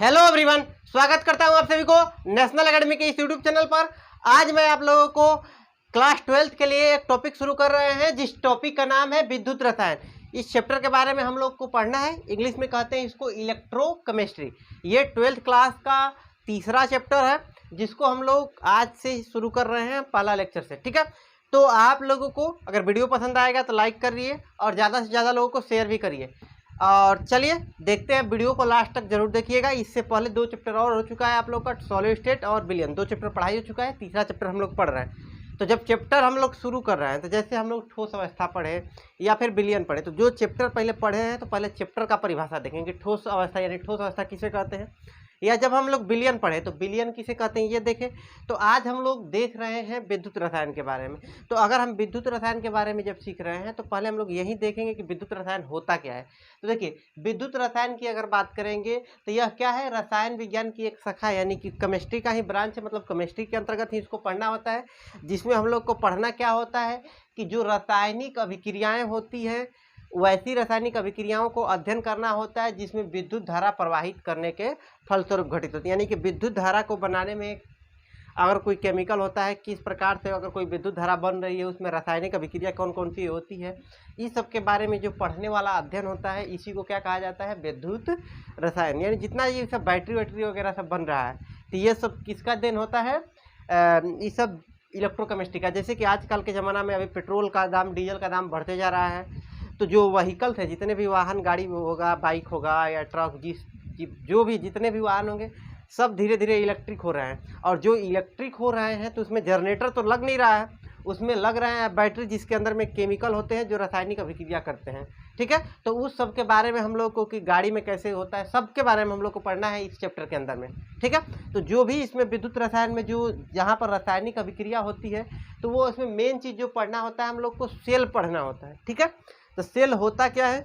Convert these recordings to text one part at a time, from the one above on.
Hello everyone, स्वागत करता हूं आप सभी को नेशनल एकेडमी के इस यूट्यूब चैनल पर। आज मैं आप लोगों को क्लास 12th के लिए एक टॉपिक शुरू कर रहे हैं, जिस टॉपिक का नाम है विद्युत रसायन। इस चैप्टर के बारे में हम लोग को पढ़ना है। इंग्लिश में कहते हैं इसको इलेक्ट्रोकेमिस्ट्री। ये 12th क्लास का तीसरा चैप्टर है, जिसको हम लोग आज से शुरू कर रहे हैं, पहला लेक्चर से। ठीक है, तो आप लोगों को अगर वीडियो पसंद आएगा तो लाइक करिए और ज़्यादा से ज़्यादा लोगों को शेयर भी करिए। और चलिए देखते हैं, वीडियो को लास्ट तक जरूर देखिएगा। इससे पहले 2 चैप्टर और हो चुका है आप लोग का, सॉलिड स्टेट और विलियन। 2 चैप्टर पढ़ाई हो चुका है, तीसरा चैप्टर हम लोग पढ़ रहे हैं। तो जब चैप्टर हम लोग शुरू कर रहे हैं, तो जैसे हम लोग ठोस अवस्था पढ़े या फिर विलियन पढ़े, तो जो चैप्टर पहले पढ़े हैं तो पहले चैप्टर का परिभाषा देखेंगे। ठोस अवस्था यानी ठोस अवस्था किसे कहते हैं, या जब हम लोग विलियन पढ़े तो विलियन किसे कहते हैं ये देखें। तो आज हम लोग देख रहे हैं विद्युत रसायन के बारे में। तो अगर हम विद्युत रसायन के बारे में जब सीख रहे हैं तो पहले हम लोग यही देखेंगे कि विद्युत रसायन होता क्या है। तो देखिए, विद्युत रसायन की अगर बात करेंगे तो यह क्या है, रसायन विज्ञान की एक शाखा यानी कि केमिस्ट्री का ही ब्रांच है। मतलब केमिस्ट्री के अंतर्गत ही इसको पढ़ना होता है, जिसमें हम लोग को पढ़ना क्या होता है कि जो रासायनिक अभिक्रियाएँ होती हैं, वैसी रासायनिक अभिक्रियाओं को अध्ययन करना होता है, जिसमें विद्युत धारा प्रवाहित करने के फलस्वरूप घटित होती है। यानी कि विद्युत धारा को बनाने में अगर कोई केमिकल होता है, किस प्रकार से अगर कोई विद्युत धारा बन रही है, उसमें रासायनिक अभिक्रिया कौन कौन सी होती है, इस सब के बारे में जो पढ़ने वाला अध्ययन होता है, इसी को क्या कहा जाता है, विद्युत रसायन। यानी जितना ये सब बैटरी वैटरी वगैरह सब बन रहा है, तो ये सब किसका देन होता है, ये सब इलेक्ट्रोकेमिस्ट्री का। जैसे कि आजकल के ज़माना में अभी पेट्रोल का दाम, डीजल का दाम बढ़ते जा रहा है, तो जो व्हीकल्स है, जितने भी वाहन, गाड़ी होगा, बाइक होगा या ट्रक, जो भी जितने भी वाहन होंगे, सब धीरे धीरे इलेक्ट्रिक हो रहे हैं। और जो इलेक्ट्रिक हो रहे हैं तो उसमें जनरेटर तो लग नहीं रहा है, उसमें लग रहे हैं बैटरी, जिसके अंदर में केमिकल होते हैं जो रासायनिक अभिक्रिया करते हैं। ठीक है, तो उस सब के बारे में हम लोग को, कि गाड़ी में कैसे होता है, सब के बारे में हम लोग को पढ़ना है इस चैप्टर के अंदर में। ठीक है, तो जो भी इसमें विद्युत रसायन में जो जहाँ पर रासायनिक अभिक्रिया होती है, तो वो इसमें मेन चीज़ जो पढ़ना होता है, हम लोग को सेल पढ़ना होता है। ठीक है, तो सेल होता क्या है,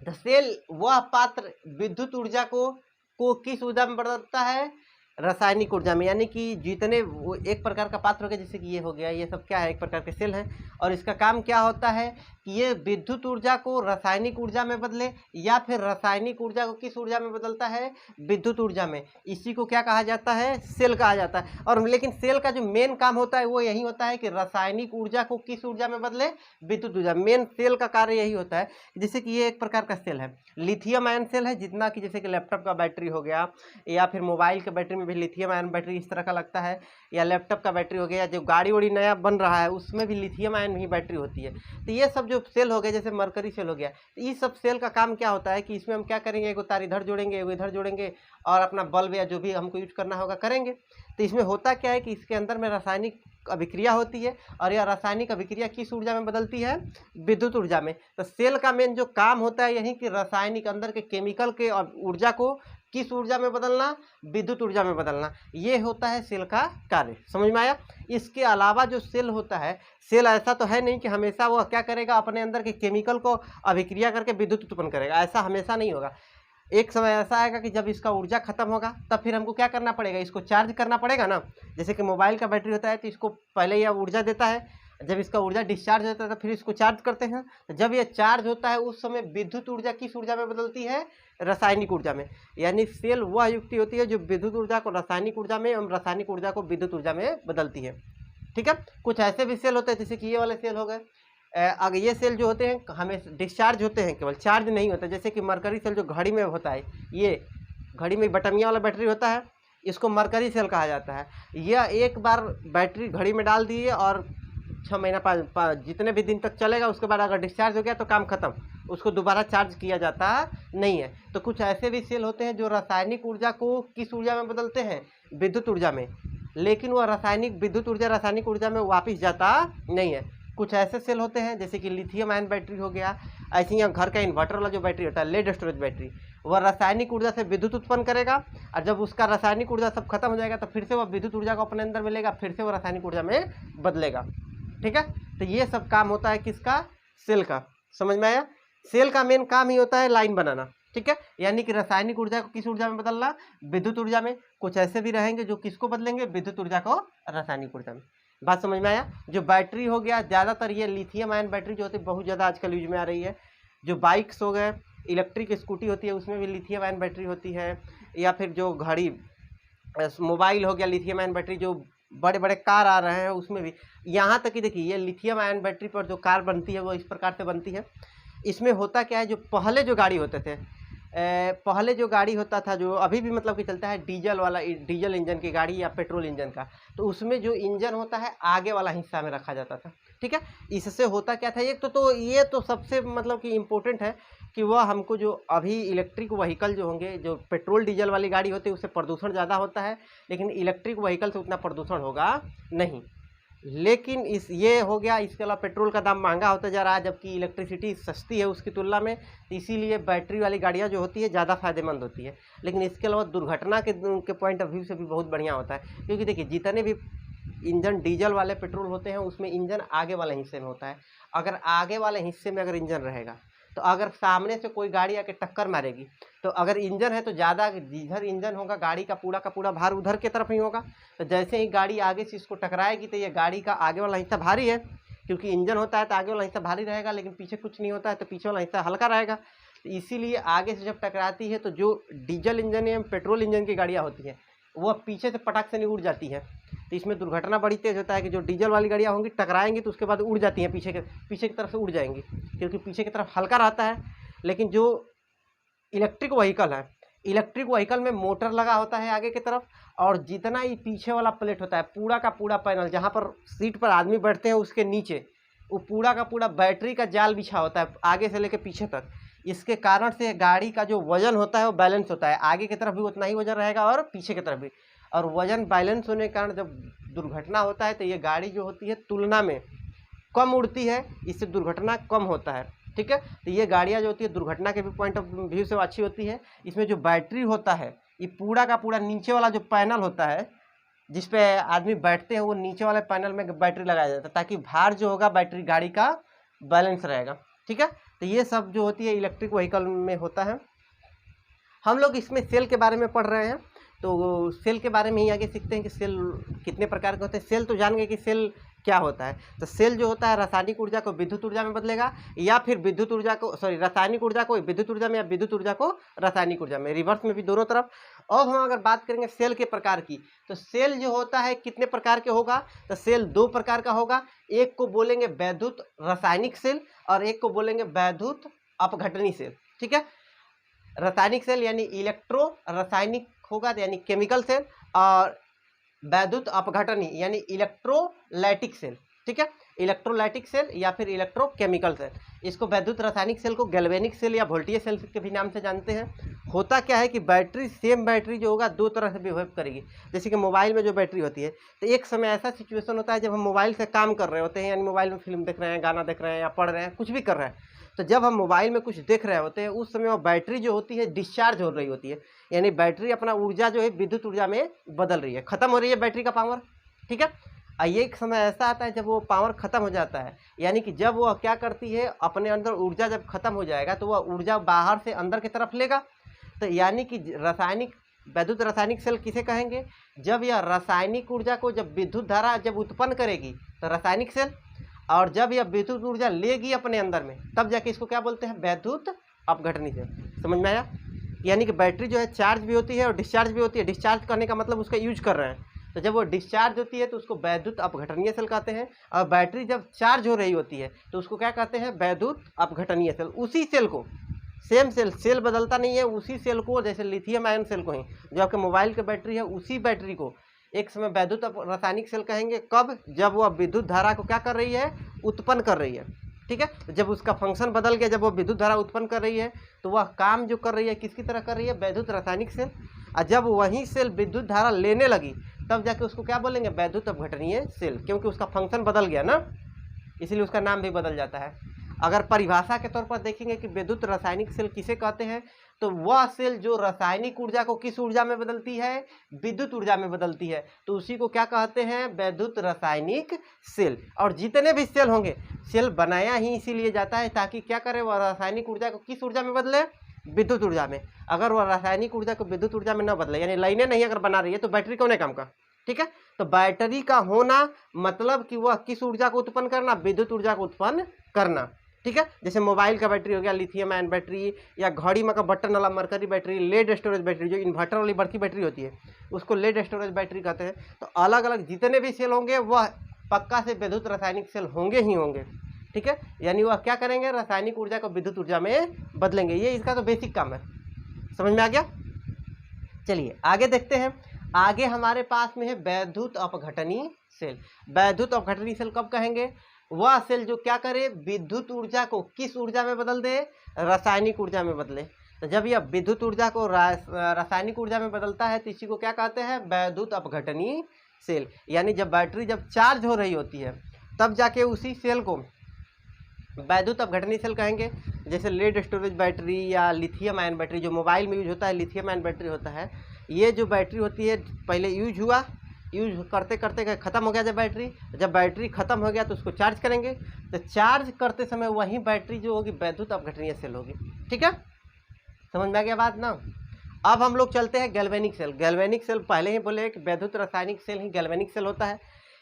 द सेल वह पात्र विद्युत ऊर्जा को किस ऊर्जा में बदलता है, रासायनिक ऊर्जा में। यानी कि जितने वो एक प्रकार का पात्र हो गया, जैसे कि ये हो गया, ये सब क्या है, एक प्रकार के सेल हैं। और इसका काम क्या होता है कि ये विद्युत ऊर्जा को रासायनिक ऊर्जा में बदले, या फिर रासायनिक ऊर्जा को किस ऊर्जा में बदलता है, विद्युत ऊर्जा में। इसी को क्या कहा जाता है, सेल कहा जाता है। और लेकिन सेल का जो मेन काम होता है वो यही होता है कि रासायनिक ऊर्जा को किस ऊर्जा में बदले, विद्युत ऊर्जा। मेन सेल का कार्य यही होता है। जैसे कि ये एक प्रकार का सेल है, लिथियम आयन सेल है, जितना कि जैसे कि लैपटॉप का बैटरी हो गया, या फिर मोबाइल के बैटरी में भी लिथियम आयन बैटरी इस तरह का लगता है, या लैपटॉप का बैटरी हो गया, जो गाड़ी वाड़ी नया बन रहा है उसमें भी लिथियम आयन ही बैटरी होती है। तो ये सब जो सेल हो गए, जैसे मरकरी सेल हो गया, तो इस सब सेल का काम क्या होता है कि इसमें हम क्या करेंगे, एगो तार इधर जोड़ेंगे, एगो इधर जोड़ेंगे, और अपना बल्ब या जो भी हमको यूज करना होगा करेंगे। तो इसमें होता क्या है कि इसके अंदर में रासायनिक अभिक्रिया होती है, और यह रासायनिक अभिक्रिया किस ऊर्जा में बदलती है, विद्युत ऊर्जा में। तो सेल का मेन जो काम होता है यही कि रासायनिक अंदर के केमिकल के ऊर्जा को किस ऊर्जा में बदलना, विद्युत ऊर्जा में बदलना। ये होता है सेल का कार्य। समझ में आया। इसके अलावा जो सेल होता है, सेल ऐसा तो है नहीं कि हमेशा वह क्या करेगा, अपने अंदर के केमिकल को अभिक्रिया करके विद्युत उत्पन्न करेगा। ऐसा हमेशा नहीं होगा। एक समय ऐसा आएगा कि जब इसका ऊर्जा खत्म होगा, तब फिर हमको क्या करना पड़ेगा, इसको चार्ज करना पड़ेगा ना। जैसे कि मोबाइल का बैटरी होता है, तो इसको पहले यह ऊर्जा देता है, जब इसका ऊर्जा डिस्चार्ज होता है तो फिर इसको चार्ज करते हैं। तो जब यह चार्ज होता है उस समय विद्युत ऊर्जा किस ऊर्जा में बदलती है, रासायनिक ऊर्जा में। यानी सेल वह युक्ति होती है जो विद्युत ऊर्जा को रासायनिक ऊर्जा में और रासायनिक ऊर्जा को विद्युत ऊर्जा में बदलती है। ठीक है, कुछ ऐसे भी सेल होते हैं, जैसे कि ये वाले सेल हो गए। अगर ये सेल जो होते हैं हमें डिस्चार्ज होते हैं, केवल चार्ज नहीं होता। जैसे कि मरकरी सेल जो घड़ी में होता है, ये घड़ी में बटमिया वाला बैटरी होता है, इसको मरकरी सेल कहा जाता है। यह एक बार बैटरी घड़ी में डाल दिए और 6 महीना जितने भी दिन तक चलेगा, उसके बाद अगर डिस्चार्ज हो गया तो काम खत्म, उसको दोबारा चार्ज किया जाता नहीं है। तो कुछ ऐसे भी सेल होते हैं जो रासायनिक ऊर्जा को किस ऊर्जा में बदलते हैं, विद्युत ऊर्जा में, लेकिन वह रासायनिक विद्युत ऊर्जा रासायनिक ऊर्जा में वापस जाता नहीं है। कुछ ऐसे सेल होते हैं जैसे कि लिथियम आयन बैटरी हो गया। ऐसे ही घर का इन्वर्टर वाला जो बैटरी होता है, लेड स्टोरेज बैटरी, वह रासायनिक ऊर्जा से विद्युत उत्पन्न करेगा, और जब उसका रासायनिक ऊर्जा सब खत्म हो जाएगा तो फिर से वह विद्युत ऊर्जा को अपने अंदर मिलेगा, फिर से वह रासायनिक ऊर्जा में बदलेगा। ठीक है, तो ये सब काम होता है किसका, सेल का। समझ में आया। सेल का मेन काम ही होता है लाइन बनाना। ठीक है, यानी कि रासायनिक ऊर्जा को किस ऊर्जा में बदलना, विद्युत ऊर्जा में। कुछ ऐसे भी रहेंगे जो किसको बदलेंगे, विद्युत ऊर्जा को रासायनिक ऊर्जा में। बात समझ में आया। जो बैटरी हो गया, ज़्यादातर ये लिथियम आयन बैटरी जो होती है बहुत ज़्यादा आजकल यूज में आ रही है। जो बाइक्स हो गए, इलेक्ट्रिक स्कूटी होती है, उसमें भी लिथियम आयन बैटरी होती है। या फिर जो घड़ी मोबाइल हो गया, लिथियम आयन बैटरी, जो बड़े बड़े कार आ रहे हैं उसमें भी, यहाँ तक कि देखिए ये लिथियम आयन बैटरी पर जो कार बनती है वो इस प्रकार से बनती है। इसमें होता क्या है, जो पहले जो गाड़ी होते थे, पहले जो गाड़ी होता था, जो अभी भी मतलब कि चलता है डीजल वाला, डीजल इंजन की गाड़ी या पेट्रोल इंजन का, तो उसमें जो इंजन होता है आगे वाला हिस्सा में रखा जाता था। ठीक है, इससे होता क्या था, एक तो ये तो सबसे मतलब कि इम्पोर्टेंट है कि वह हमको जो अभी इलेक्ट्रिक व्हीकल जो होंगे, जो पेट्रोल डीजल वाली गाड़ी होती है उससे प्रदूषण ज़्यादा होता है, लेकिन इलेक्ट्रिक व्हीकल से उतना प्रदूषण होगा नहीं। लेकिन ये हो गया, इसके अलावा पेट्रोल का दाम महंगा होता जा रहा है, जबकि इलेक्ट्रिसिटी सस्ती है उसकी तुलना में, तो इसीलिए बैटरी वाली गाड़ियाँ जो होती है ज़्यादा फायदेमंद होती है। लेकिन इसके अलावा दुर्घटना के पॉइंट ऑफ व्यू से भी बहुत बढ़िया होता है, क्योंकि देखिए जितने भी इंजन डीजल वाले पेट्रोल होते हैं उसमें इंजन आगे वाले हिस्से में होता है। अगर आगे वाले हिस्से में अगर इंजन रहेगा, तो अगर सामने से कोई गाड़ी आके टक्कर मारेगी, तो अगर इंजन है तो ज़्यादा जिधर इंजन होगा गाड़ी का पूरा भार उधर की तरफ ही होगा। तो जैसे ही गाड़ी आगे से इसको टकराएगी तो ये गाड़ी का आगे वाला हिस्सा भारी है, क्योंकि इंजन होता है तो आगे वाला हिस्सा भारी रहेगा, लेकिन पीछे कुछ नहीं होता है तो पीछे वाला हिस्सा हल्का रहेगा। तो इसीलिए आगे से जब टकराती है तो जो डीजल इंजन या पेट्रोल इंजन की गाड़ियाँ होती हैं वो पीछे से पटाख से नहीं उड़ जाती है। तो इसमें दुर्घटना बड़ी तेज़ होता है कि जो डीजल वाली गाड़ियाँ होंगी टकराएंगी तो उसके बाद उड़ जाती हैं, पीछे की तरफ से उड़ जाएंगी, क्योंकि पीछे की तरफ हल्का रहता है। लेकिन जो इलेक्ट्रिक व्हीकल है, इलेक्ट्रिक व्हीकल में मोटर लगा होता है आगे की तरफ, और जितना ही पीछे वाला प्लेट होता है, पूरा का पूरा पैनल जहाँ पर सीट पर आदमी बैठते हैं उसके नीचे वो पूरा का पूरा बैटरी का जाल बिछा होता है आगे से लेकर पीछे तक। इसके कारण से गाड़ी का जो वजन होता है वो बैलेंस होता है, आगे की तरफ भी उतना ही वजन रहेगा और पीछे की तरफ भी। और वजन बैलेंस होने के कारण जब दुर्घटना होता है तो ये गाड़ी जो होती है तुलना में कम उड़ती है, इससे दुर्घटना कम होता है। ठीक है, तो ये गाड़ियाँ जो होती है दुर्घटना के भी पॉइंट ऑफ व्यू से अच्छी होती है। इसमें जो बैटरी होता है ये पूरा का पूरा नीचे वाला जो पैनल होता है जिस पे आदमी बैठते हैं वो नीचे वाले पैनल में बैटरी लगाया जाता है, ताकि भार जो होगा बैटरी गाड़ी का बैलेंस रहेगा। ठीक है, तो ये सब जो होती है इलेक्ट्रिक व्हीकल में होता है। हम लोग इसमें सेल के बारे में पढ़ रहे हैं, तो सेल के बारे में ही आगे सीखते हैं कि सेल कितने प्रकार के होते हैं। सेल तो जान गए कि सेल क्या होता है। तो सेल जो होता है रासायनिक ऊर्जा को विद्युत ऊर्जा में बदलेगा, या फिर विद्युत ऊर्जा को रासायनिक ऊर्जा को विद्युत ऊर्जा में, या विद्युत ऊर्जा को रासायनिक ऊर्जा में, रिवर्स में भी दोनों तरफ। अब हम अगर बात करेंगे सेल के प्रकार की, तो सेल जो होता है कितने प्रकार के होगा, तो सेल दो प्रकार का होगा। एक को बोलेंगे वैद्युत रासायनिक सेल और एक को बोलेंगे वैद्युत अपघटनी सेल। ठीक है, रासायनिक सेल यानी इलेक्ट्रो रासायनिक होगा यानी केमिकल सेल, और वैद्युत अपघटनी यानी इलेक्ट्रोलाइटिक सेल। ठीक है, इलेक्ट्रोलाइटिक सेल या फिर इलेक्ट्रोकेमिकल सेल। इसको वैद्युत रासायनिक सेल को गैल्वेनिक सेल या वोल्टेज सेल के भी नाम से जानते हैं। होता क्या है कि बैटरी, सेम बैटरी जो होगा दो तरह से बिहेव करेगी। जैसे कि मोबाइल में जो बैटरी होती है, तो एक समय ऐसा सिचुएशन होता है जब हम मोबाइल से काम कर रहे होते हैं, यानी मोबाइल में फिल्म देख रहे हैं, गाना देख रहे हैं या पढ़ रहे हैं, कुछ भी कर रहे हैं, तो जब हम मोबाइल में कुछ देख रहे होते हैं उस समय वो बैटरी जो होती है डिस्चार्ज हो रही होती है, यानी बैटरी अपना ऊर्जा जो है विद्युत ऊर्जा में बदल रही है, खत्म हो रही है बैटरी का पावर। ठीक है, ये एक समय ऐसा आता है जब वो पावर खत्म हो जाता है, यानी कि जब वो क्या करती है अपने अंदर ऊर्जा जब खत्म हो जाएगा तो वह ऊर्जा बाहर से अंदर की तरफ लेगा। तो यानी कि रासायनिक, वैद्युत रासायनिक सेल किसे कहेंगे, जब यह रासायनिक ऊर्जा को जब विद्युत धारा जब उत्पन्न करेगी तो रासायनिक सेल, और जब यह विद्युत ऊर्जा लेगी अपने अंदर में तब जाके इसको क्या बोलते हैं, वैद्युत अपघटनी सेल। समझ में आया? यानी कि बैटरी जो है चार्ज भी होती है और डिस्चार्ज भी होती है। डिस्चार्ज करने का मतलब उसका यूज कर रहे हैं, तो जब वो डिस्चार्ज होती है तो उसको वैद्युत अपघटनीय सेल कहते हैं, और बैटरी जब चार्ज हो रही होती है तो उसको क्या कहते हैं, वैद्युत अपघटनीय सेल। उसी सेल को, सेम सेल बदलता नहीं है, उसी सेल को, जैसे लिथियम आयन सेल को ही जो आपके मोबाइल की बैटरी है, उसी बैटरी को एक समय वैद्युत रासायनिक सेल कहेंगे। कब? जब वह विद्युत धारा को क्या कर रही है, उत्पन्न कर रही है। ठीक है, जब उसका फंक्शन बदल गया, जब वो विद्युत धारा उत्पन्न कर रही है तो वह काम जो कर रही है किसकी तरह कर रही है, वैद्युत रासायनिक सेल। और जब वही सेल विद्युत धारा लेने लगी तब जाके उसको क्या बोलेंगे, वैद्युत अपघटनीय सेल, क्योंकि उसका फंक्शन बदल गया ना, इसलिए उसका नाम भी बदल जाता है। अगर परिभाषा के तौर पर देखेंगे कि विद्युत रासायनिक सेल किसे कहते हैं, तो वह सेल जो रासायनिक ऊर्जा को किस ऊर्जा में बदलती है, विद्युत ऊर्जा में बदलती है, तो उसी को क्या कहते हैं, वैद्युत रासायनिक सेल। और जितने भी सेल होंगे, सेल बनाया ही इसीलिए जाता है ताकि क्या करे, वह रासायनिक ऊर्जा को किस ऊर्जा में बदले, विद्युत ऊर्जा में। अगर वह रासायनिक ऊर्जा को विद्युत ऊर्जा में न बदले, यानी लाइनें नहीं अगर बना रही है, तो बैटरी कौन है काम का। ठीक है, तो बैटरी का होना मतलब कि वह किस ऊर्जा को उत्पन्न करना, विद्युत ऊर्जा को उत्पन्न करना। ठीक है। जैसे मोबाइल का बैटरी हो गया लिथियम आयन बैटरी, या घड़ी में का बटन वाला mercury battery, lead storage battery, जो इन्वर्टर वाली बड़की बैटरी होती है उसको लेड स्टोरेज बैटरी कहते हैं। तो अलग अलग जितने भी सेल होंगे वह पक्का से विद्युत रासायनिक सेल होंगे ही होंगे, ठीक है। यानी वह क्या करेंगे, रासायनिक ऊर्जा को विद्युत ऊर्जा में बदलेंगे। ये इसका तो बेसिक काम है, समझ में आ गया। चलिए आगे देखते हैं। आगे हमारे पास में है वैद्युत अपघटनीय सेल। वैद्युत अपघटनीय सेल कब कहेंगे, वह सेल जो क्या करे, विद्युत ऊर्जा को किस ऊर्जा में बदल दे, रासायनिक ऊर्जा में बदले। तो जब यह विद्युत ऊर्जा को रासायनिक ऊर्जा में बदलता है तो इसी को क्या कहते हैं, वैद्युत अपघटनीय सेल। यानी जब बैटरी जब चार्ज हो रही होती है तब जाके उसी सेल को वैद्युत अपघटनीय सेल कहेंगे। जैसे लेड स्टोरेज बैटरी या लिथियम आयन बैटरी, जो मोबाइल में यूज होता है लिथियम आयन बैटरी होता है। ये जो बैटरी होती है पहले यूज हुआ, यूज करते करते ख़त्म हो गया। जब बैटरी ख़त्म हो गया तो उसको चार्ज करेंगे। तो चार्ज करते समय वही बैटरी जो होगी वैद्युत अपघटनीय सेल होगी, ठीक है। समझ में आ गया बात ना। अब हम लोग चलते हैं गैल्वेनिक सेल। गैल्वेनिक सेल पहले ही बोले कि वैद्युत रासायनिक सेल ही गैल्वेनिक सेल होता है।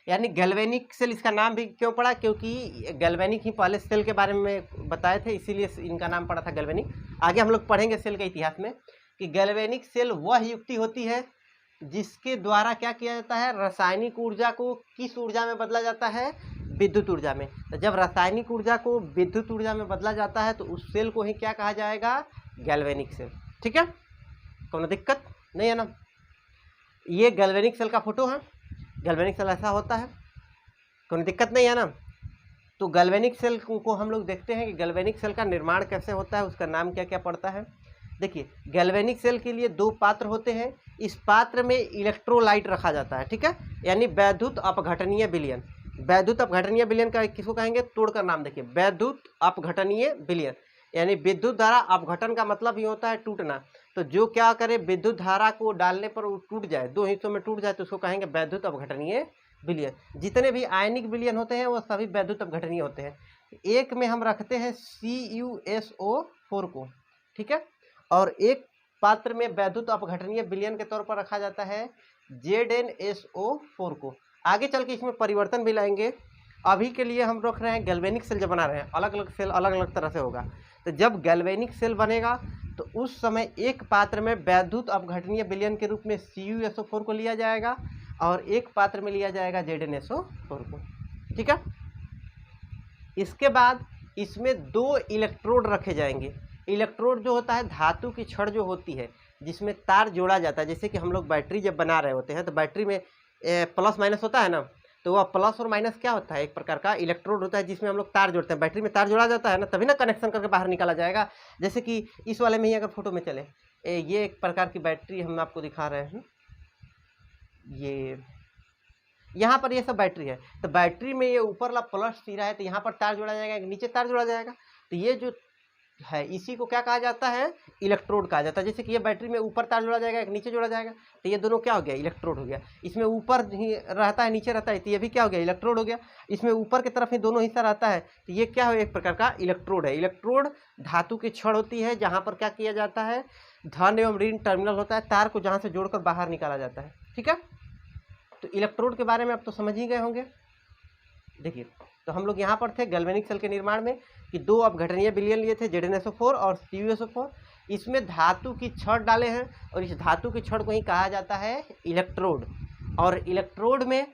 यानी गैल्वेनिक सेल इसका नाम भी क्यों पड़ा, क्योंकि गैल्वेनिक ही पहले सेल के बारे में बताए थे, इसीलिए इनका नाम पड़ा था गैल्वेनिक। आगे हम लोग पढ़ेंगे सेल के इतिहास में कि गैल्वेनिक सेल वह युक्ति होती है जिसके द्वारा क्या किया जाता है, रासायनिक ऊर्जा को किस ऊर्जा में बदला जाता है, विद्युत ऊर्जा में। तो जब रासायनिक ऊर्जा को विद्युत ऊर्जा में बदला जाता है तो उस सेल को ही क्या कहा जाएगा, गैल्वेनिक सेल, ठीक है। कोई दिक्कत नहीं है ना। ये गैल्वेनिक सेल का फोटो है। गैल्वेनिक सेल ऐसा होता है, कोई दिक्कत नहीं है ना। तो गैल्वेनिक सेल को हम लोग देखते हैं कि गैल्वेनिक सेल का निर्माण कैसे होता है, उसका नाम क्या क्या पड़ता है। देखिए गैल्वेनिक सेल के लिए दो पात्र होते हैं। इस पात्र में इलेक्ट्रोलाइट रखा जाता है, ठीक है। यानी वैद्युत अपघटनीय विलयन। वैद्युत अपघटनीय विलयन का किसको कहेंगे, तोड़कर नाम देखिए, वैद्युत अपघटनीय विलयन। यानी विद्युत धारा अपघटन का मतलब ही होता है टूटना। तो जो क्या करे, विद्युत धारा को डालने पर वो टूट जाए, दो हिस्सों में टूट जाए, तो उसको कहेंगे वैद्युत अपघटनीय विलयन। जितने भी आयनिक विलयन होते हैं वो सभी वैद्युत अपघटनीय होते हैं। एक में हम रखते हैं CuSO4 को, ठीक है। और एक पात्र में वैद्युत अपघटनीय विलयन के तौर पर रखा जाता है ZnSO4 को। आगे चल के इसमें परिवर्तन भी लाएंगे। अभी के लिए हम रख रहे हैं गैल्वेनिक सेल जब बना रहे हैं, अलग अलग सेल अलग अलग तरह से होगा। तो जब गैल्वेनिक सेल बनेगा तो उस समय एक पात्र में वैद्युत अपघटनीय विलयन के रूप में CuSO4 को लिया जाएगा और एक पात्र में लिया जाएगा ZnSO4 को, ठीक है। इसके बाद इसमें दो इलेक्ट्रोड रखे जाएंगे। इलेक्ट्रोड जो होता है धातु की छड़ जो होती है जिसमें तार जोड़ा जाता है। जैसे कि हम लोग बैटरी जब बना रहे होते हैं तो बैटरी में प्लस माइनस होता है ना, तो वह प्लस और माइनस क्या होता है, एक प्रकार का इलेक्ट्रोड होता है जिसमें हम लोग तार जोड़ते हैं। बैटरी में तार जोड़ा जाता है ना, तभी ना कनेक्शन करके बाहर निकाला जाएगा। जैसे कि इस वाले में ही अगर फोटो में चले, ये एक प्रकार की बैटरी हम आपको दिखा रहे हैं। ये यहाँ पर ये सब बैटरी है। तो बैटरी में ये ऊपर वाला प्लस सिरा है तो यहाँ पर तार जोड़ा जाएगा, नीचे तार जोड़ा जाएगा। तो ये जो है इसी को क्या कहा जाता है, इलेक्ट्रोड कहा जाता है। जैसे कि ये बैटरी में ऊपर तार जोड़ा जाएगा, एक नीचे जोड़ा जाएगा, तो ये दोनों क्या हो गया, इलेक्ट्रोड हो गया। इसमें ऊपर ही रहता है नीचे रहता है, तो ये भी क्या हो गया, इलेक्ट्रोड हो गया। इसमें ऊपर की तरफ ही दोनों हिस्सा रहता है, तो ये क्या है, एक प्रकार का इलेक्ट्रोड है। इलेक्ट्रोड धातु की छड़ होती है जहाँ पर क्या किया जाता है, धन एवं ऋण टर्मिनल होता है, तार को जहाँ से जोड़कर बाहर निकाला जाता है, ठीक है। तो इलेक्ट्रोड के बारे में आप तो समझ ही गए होंगे। देखिए तो हम लोग यहाँ पर थे गैल्वेनिक सेल के निर्माण में कि दो अपघटनीय विलयन लिए थे, ZnSO4 और CuSO4। इसमें धातु की छड़ डाले हैं और इस धातु की छड़ को ही कहा जाता है इलेक्ट्रोड। और इलेक्ट्रोड में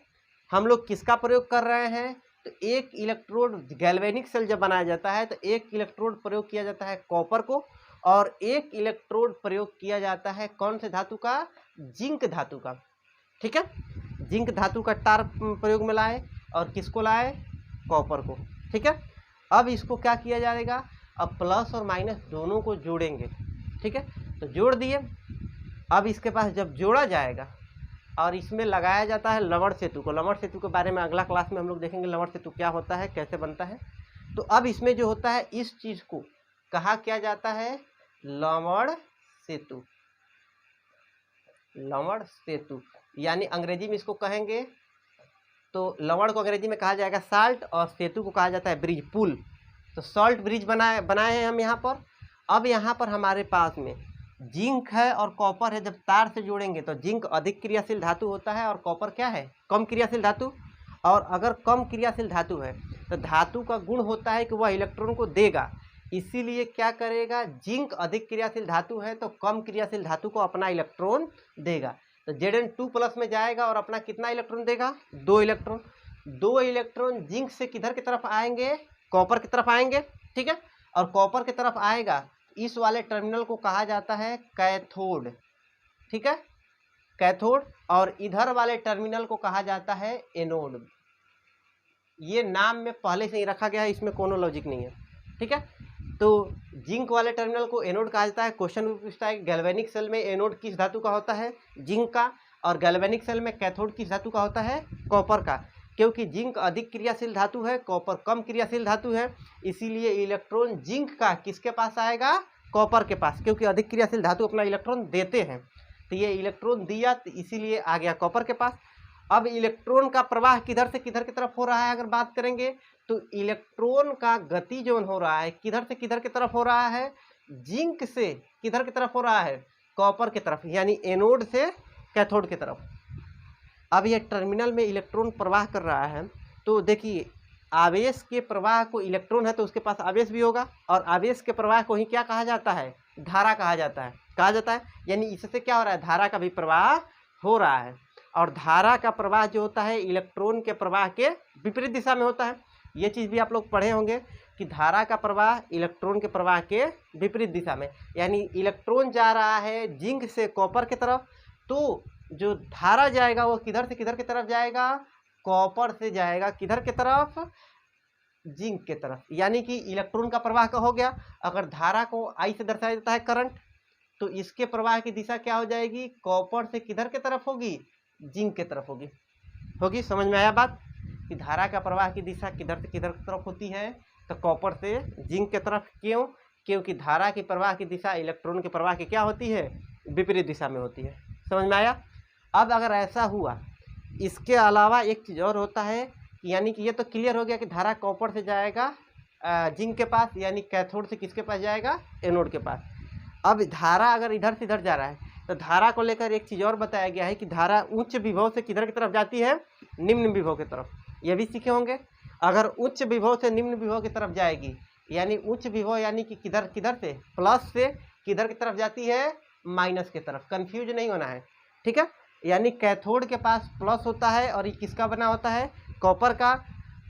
हम लोग किसका प्रयोग कर रहे हैं, तो एक इलेक्ट्रोड गैल्वेनिक सेल जब बनाया जाता है तो एक इलेक्ट्रोड प्रयोग किया जाता है कॉपर को, और एक इलेक्ट्रोड प्रयोग किया जाता है कौन से धातु का, जिंक धातु का, ठीक है। जिंक धातु का तार प्रयोग में लाए और किसको लाए, कॉपर को, ठीक है। अब इसको क्या किया जाएगा, अब प्लस और माइनस दोनों को जोड़ेंगे, ठीक है। तो जोड़ दिए। अब इसके पास जब जोड़ा जाएगा और इसमें लगाया जाता है लवण सेतु को। लवण सेतु के बारे में अगला क्लास में हम लोग देखेंगे, लवण सेतु क्या होता है, कैसे बनता है। तो अब इसमें जो होता है इस चीज़ को कहा क्या जाता है, लवण सेतु। लवण सेतु यानी अंग्रेजी में इसको कहेंगे, तो लवण को अंग्रेजी में कहा जाएगा साल्ट और सेतु को कहा जाता है ब्रिज, पुल। तो सॉल्ट ब्रिज बनाए हैं हम यहाँ पर। अब यहाँ पर हमारे पास में जिंक है और कॉपर है। जब तार से जोड़ेंगे तो जिंक अधिक क्रियाशील धातु होता है और कॉपर क्या है, कम क्रियाशील धातु। और अगर कम क्रियाशील धातु है तो धातु का गुण होता है कि वह इलेक्ट्रॉन को देगा, इसीलिए क्या करेगा, जिंक अधिक क्रियाशील धातु है तो कम क्रियाशील धातु को अपना इलेक्ट्रॉन देगा। तो Zn2+ में जाएगा और अपना कितना इलेक्ट्रॉन देगा, 2 इलेक्ट्रॉन। 2 इलेक्ट्रॉन जिंक से किधर की तरफ आएंगे, कॉपर की तरफ आएंगे, ठीक है। और कॉपर की तरफ आएगा, इस वाले टर्मिनल को कहा जाता है कैथोड, ठीक है, कैथोड। और इधर वाले टर्मिनल को कहा जाता है एनोड। ये नाम में पहले से ही रखा गया है, इसमें कोनो लॉजिक नहीं है, ठीक है। तो जिंक वाले टर्मिनल को एनोड कहा जाता है। क्वेश्चन पूछता है गैल्वेनिक सेल में एनोड किस धातु का होता है, जिंक का, और गैल्वेनिक सेल में कैथोड किस धातु का होता है, कॉपर का। क्योंकि जिंक अधिक क्रियाशील धातु है, कॉपर कम क्रियाशील धातु है, इसीलिए इलेक्ट्रॉन जिंक का किसके पास आएगा, कॉपर के पास, क्योंकि अधिक क्रियाशील धातु अपना इलेक्ट्रॉन देते हैं। तो ये इलेक्ट्रॉन दिया तो इसीलिए आ गया कॉपर के पास। अब इलेक्ट्रॉन का प्रवाह किधर से किधर की तरफ हो रहा है अगर बात करेंगे, तो इलेक्ट्रॉन का गति जो हो रहा है किधर से किधर की तरफ हो रहा है, जिंक से किधर की तरफ हो रहा है, कॉपर की तरफ, यानी एनोड से कैथोड की तरफ। अब ये टर्मिनल में इलेक्ट्रॉन प्रवाह कर रहा है, तो देखिए आवेश के प्रवाह को, इलेक्ट्रॉन है तो उसके पास आवेश भी होगा, और आवेश के प्रवाह को ही क्या कहा जाता है, धारा कहा जाता है, यानी इससे क्या हो रहा है, धारा का भी प्रवाह हो रहा है। और धारा का प्रवाह जो होता है इलेक्ट्रॉन के प्रवाह के विपरीत दिशा में होता है। ये चीज़ भी आप लोग पढ़े होंगे कि धारा का प्रवाह इलेक्ट्रॉन के प्रवाह के विपरीत दिशा में, यानी इलेक्ट्रॉन जा रहा है जिंक से कॉपर की तरफ, तो जो धारा जाएगा वो किधर से किधर की तरफ जाएगा, कॉपर से जाएगा किधर की तरफ, जिंक की तरफ। यानी कि इलेक्ट्रॉन का प्रवाह का हो गया। अगर धारा को आई से दर्शाया जाता है करंट, तो इसके प्रवाह की दिशा क्या हो जाएगी, कॉपर से किधर की तरफ होगी, जिंक की तरफ होगी। समझ में आया बात कि धारा का प्रवाह की दिशा किधर से किधर की तरफ होती है, तो कॉपर से जिंक की तरफ। क्यों, क्योंकि धारा की प्रवाह की दिशा इलेक्ट्रॉन के प्रवाह की क्या होती है, विपरीत दिशा में होती है। समझ में आया। अब अगर ऐसा हुआ, इसके अलावा एक चीज़ और होता है, यानी कि ये तो क्लियर हो गया कि धारा कॉपर से जाएगा जिंक के पास, यानी कैथोड से किसके पास जाएगा, एनोड के पास। अब धारा अगर इधर से इधर जा रहा है, तो धारा को लेकर एक चीज़ और बताया गया है कि धारा उच्च विभव से किधर की तरफ जाती है, निम्न विभव की तरफ। ये भी सीखे होंगे। अगर उच्च विभव से निम्न विभव की तरफ जाएगी, यानी उच्च विभव यानी कि किधर किधर से, प्लस से किधर की तरफ जाती है, माइनस की तरफ। कंफ्यूज नहीं होना है, ठीक है। यानी कैथोड के पास प्लस होता है और ये किसका बना होता है, कॉपर का।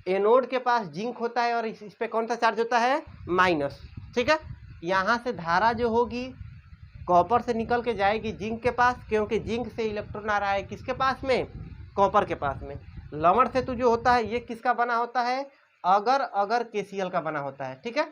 एनोड के पास जिंक होता है और इस पे कौन सा चार्ज होता है, माइनस, ठीक है। यहाँ से धारा जो होगी कॉपर से निकल के जाएगी जिंक के पास, क्योंकि जिंक से इलेक्ट्रॉन आ रहा है किसके पास में, कॉपर के पास में। लवण सेतु जो होता है ये किसका बना होता है, अगर KCl का बना होता है, ठीक है।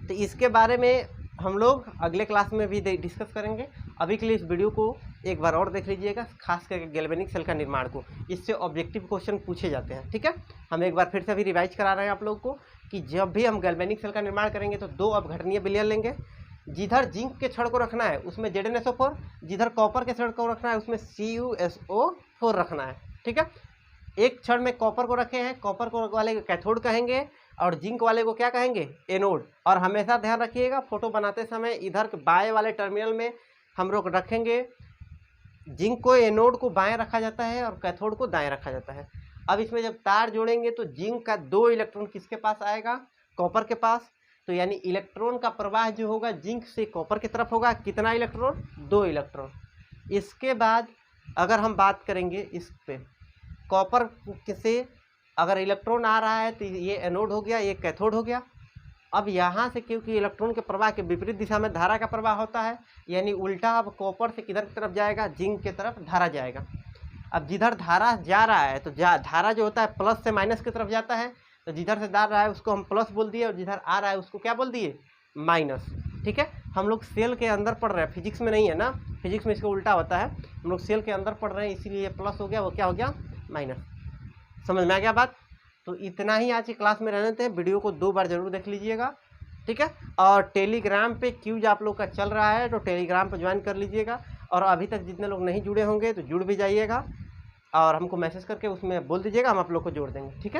तो इसके बारे में हम लोग अगले क्लास में भी डिस्कस करेंगे। अभी के लिए इस वीडियो को एक बार और देख लीजिएगा, खास करके गैल्वेनिक सेल का निर्माण को, इससे ऑब्जेक्टिव क्वेश्चन पूछे जाते हैं, ठीक है। हम एक बार फिर से अभी रिवाइज करा रहे हैं आप लोगों को कि जब भी हम गैल्वेनिक सेल का निर्माण करेंगे तो 2 अपघटनीय विलयन लेंगे। जिधर जिंक के छड़ को रखना है उसमें ZnSO4, जिधर कॉपर के छड़ को रखना है उसमें CuSO4 रखना है, ठीक है। एक छड़ में कॉपर को रखे हैं, कॉपर को वाले को कैथोड कहेंगे और जिंक वाले को क्या कहेंगे, एनोड। और हमेशा ध्यान रखिएगा फोटो बनाते समय इधर बाएं वाले टर्मिनल में हम लोग रखेंगे, जिंक को, एनोड को बाएं रखा जाता है और कैथोड को दाएं रखा जाता है। अब इसमें जब तार जोड़ेंगे तो जिंक का 2 इलेक्ट्रॉन किसके पास आएगा, कॉपर के पास। तो यानी इलेक्ट्रॉन का प्रवाह जो होगा जिंक से कॉपर की तरफ होगा, कितना इलेक्ट्रॉन, 2 इलेक्ट्रॉन। इसके बाद अगर हम बात करेंगे इस पे, कॉपर से अगर इलेक्ट्रॉन आ रहा है तो ये एनोड हो गया, ये कैथोड हो गया। अब यहाँ से क्योंकि इलेक्ट्रॉन के प्रवाह के विपरीत दिशा में धारा का प्रवाह होता है, यानी उल्टा अब कॉपर से किधर की तरफ जाएगा, जिंक की तरफ धारा जाएगा। अब जिधर धारा जा रहा है तो धारा जो होता है प्लस से माइनस की तरफ जाता है, तो जिधर से जा रहा है उसको हम प्लस बोल दिए और जिधर आ रहा है उसको क्या बोल दिए, माइनस, ठीक है। हम लोग सेल के अंदर पढ़ रहे हैं, फिजिक्स में नहीं है ना, फिजिक्स में इसको उल्टा होता है। हम लोग सेल के अंदर पढ़ रहे हैं, इसीलिए प्लस हो गया, वो क्या हो गया, माइनस। समझ में आ गया बात। तो इतना ही आज की क्लास में रहने थे। वीडियो को 2 बार जरूर देख लीजिएगा, ठीक है। और टेलीग्राम पे क्यूज आप लोग का चल रहा है, तो टेलीग्राम पर ज्वाइन कर लीजिएगा। और अभी तक जितने लोग नहीं जुड़े होंगे तो जुड़ भी जाइएगा और हमको मैसेज करके उसमें बोल दीजिएगा, हम आप लोग को जोड़ देंगे, ठीक है।